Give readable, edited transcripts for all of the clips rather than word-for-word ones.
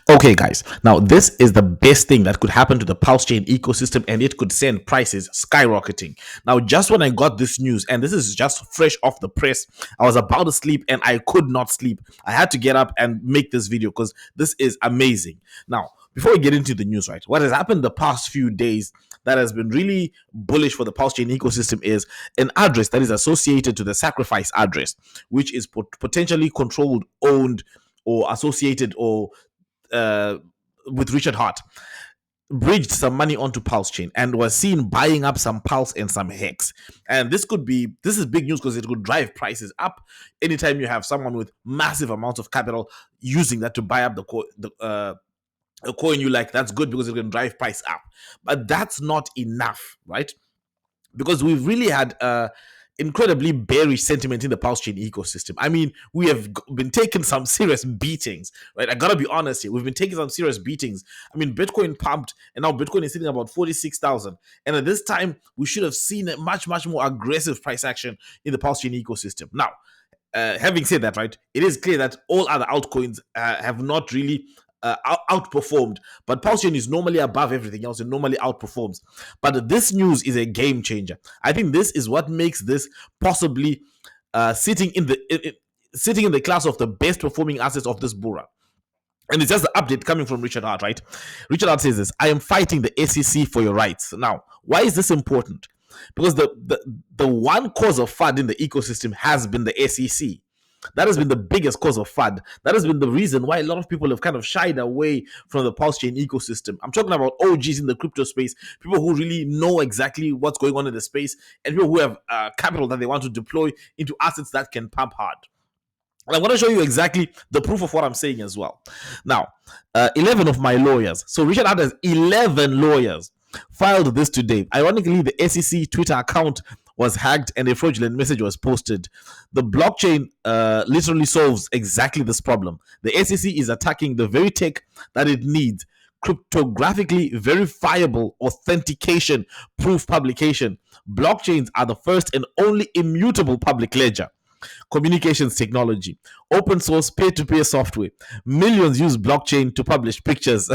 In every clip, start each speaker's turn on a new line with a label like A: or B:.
A: Okay, guys, now this is the best thing that could happen to the PulseChain ecosystem, and it could send prices skyrocketing. Now, just when I got this news, and this is just fresh off the press, I was about to sleep and I could not sleep. I had to get up and make this video because this is amazing. Now, before we get into the news, right, what has happened the past few days that has been really bullish for the PulseChain ecosystem is an address that is associated to the sacrifice address, which is potentially controlled, owned, or associated or uh, with Richard Hart, bridged some money onto PulseChain and was seen buying up some Pulse and some Hex. And this is big news because it could drive prices up anytime you have someone with massive amounts of capital using that to buy up a coin you like. That's good because it can drive price up. But that's not enough, right? Because we've really had incredibly bearish sentiment in the PulseChain ecosystem. I mean, we have been taking some serious beatings, right? I gotta be honest here. We've been taking some serious beatings. I mean, Bitcoin pumped, and now Bitcoin is sitting about 46,000. And at this time, we should have seen a much more aggressive price action in the PulseChain ecosystem. Now, having said that, right, it is clear that all other altcoins have not really outperformed, but PulseChain is normally above everything else and normally outperforms. But this news is a game changer. I think this is what makes this possibly sitting in the class of the best performing assets of this bull run. And it's just the update coming from Richard Hart, right? Richard Hart says this: I am fighting the SEC for your rights. Now, why is this important? Because the one cause of FUD in the ecosystem has been the SEC. That has been the biggest cause of FUD. That has been the reason why a lot of people have kind of shied away from the PulseChain ecosystem. I'm talking about OGs in the crypto space, people who really know exactly what's going on in the space, and people who have capital that they want to deploy into assets that can pump hard. And I'm going to show you exactly the proof of what I'm saying as well. Now, 11 of my lawyers. So Richard Hart has 11 lawyers filed this today. Ironically, the SEC Twitter account was hacked and a fraudulent message was posted. The blockchain literally solves exactly this problem. The SEC is attacking the very tech that it needs: cryptographically verifiable authentication proof publication. Blockchains are the first and only immutable public ledger. Communications technology, open source peer-to-peer software. Millions use blockchain to publish pictures,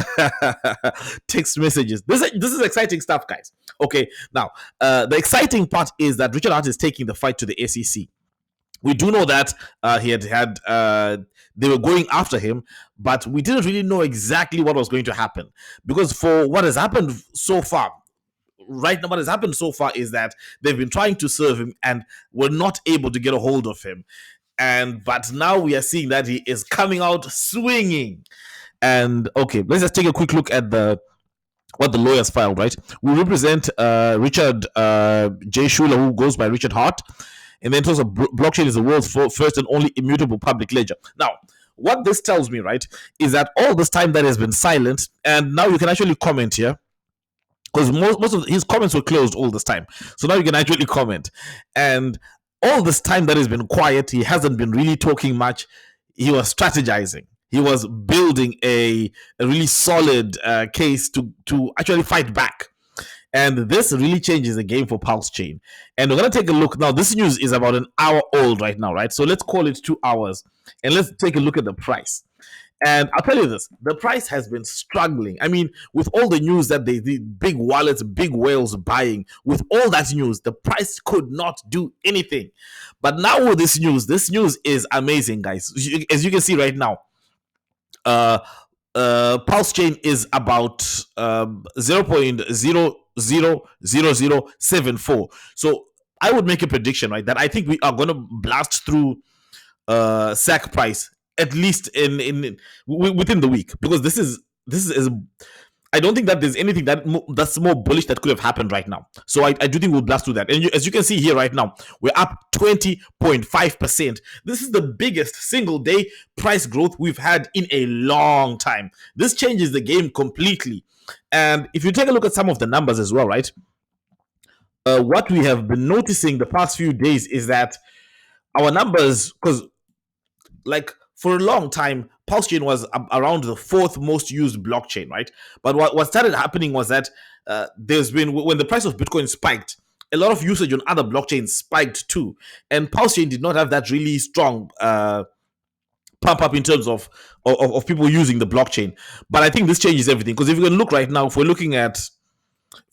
A: text messages. This is exciting stuff, guys. Okay, now the exciting part is that Richard Hart is taking the fight to the SEC. We do know that they were going after him, but we didn't really know exactly what was going to happen, because for what has happened so far, right now, what has happened so far is that they've been trying to serve him and were not able to get a hold of him. But now we are seeing that he is coming out swinging. And okay, let's just take a quick look at what the lawyers filed. Right, we represent Richard J. Schuler, who goes by Richard Hart, and then it also blockchain is the world's first and only immutable public ledger. Now, what this tells me, right, is that all this time that has been silent, and now you can actually comment here, because most of his comments were closed all this time. So now you can actually comment. And all this time that he's been quiet, he hasn't been really talking much. He was strategizing. He was building a really solid case to actually fight back. And this really changes the game for PulseChain. And we're going to take a look. Now, this news is about an hour old right now, right? So let's call it 2 hours. And let's take a look at the price. And I'll tell you this, the price has been struggling. I mean, with all the news that they did, big wallets, big whales buying, with all that news, the price could not do anything. But now with this news is amazing, guys. As you can see right now, PulseChain is about 0.000074. So I would make a prediction, right, that I think we are going to blast through SAC price at least in within the week, because this is I don't think that there's anything that's more bullish that could have happened right now. So I do think we'll blast through that. And as you can see here right now, we're up 20.5%. This is the biggest single day price growth we've had in a long time. This changes the game completely. And if you take a look at some of the numbers as well, right, what we have been noticing the past few days is that our numbers, because like for a long time, PulseChain was around the fourth most used blockchain, right? But what started happening was that there's been, when the price of Bitcoin spiked, a lot of usage on other blockchains spiked too. And PulseChain did not have that really strong pump up in terms of people using the blockchain. But I think this changes everything, because if you can look right now, if we're looking at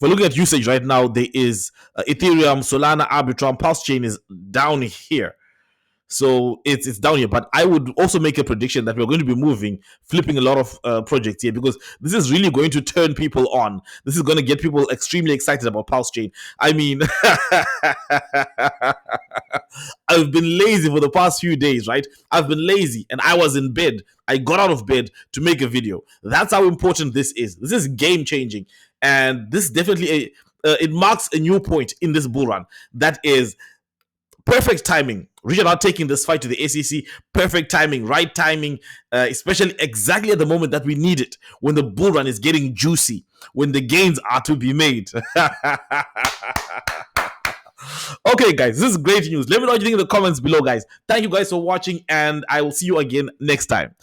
A: usage right now, there is Ethereum, Solana, Arbitrum, PulseChain is down here. So it's down here. But I would also make a prediction that we're going to be flipping a lot of projects here, because this is really going to turn people on. This is going to get people extremely excited about PulseChain. I mean, I've been lazy for the past few days, right? I've been lazy and I was in bed. I got out of bed to make a video. That's how important this is. This is game changing. And this definitely, it marks a new point in this bull run. That is perfect timing. Richard are taking this fight to the SEC. Perfect timing, right timing, especially exactly at the moment that we need it, when the bull run is getting juicy, when the gains are to be made. Okay, guys, this is great news. Let me know what you think in the comments below, guys. Thank you guys for watching, and I will see you again next time.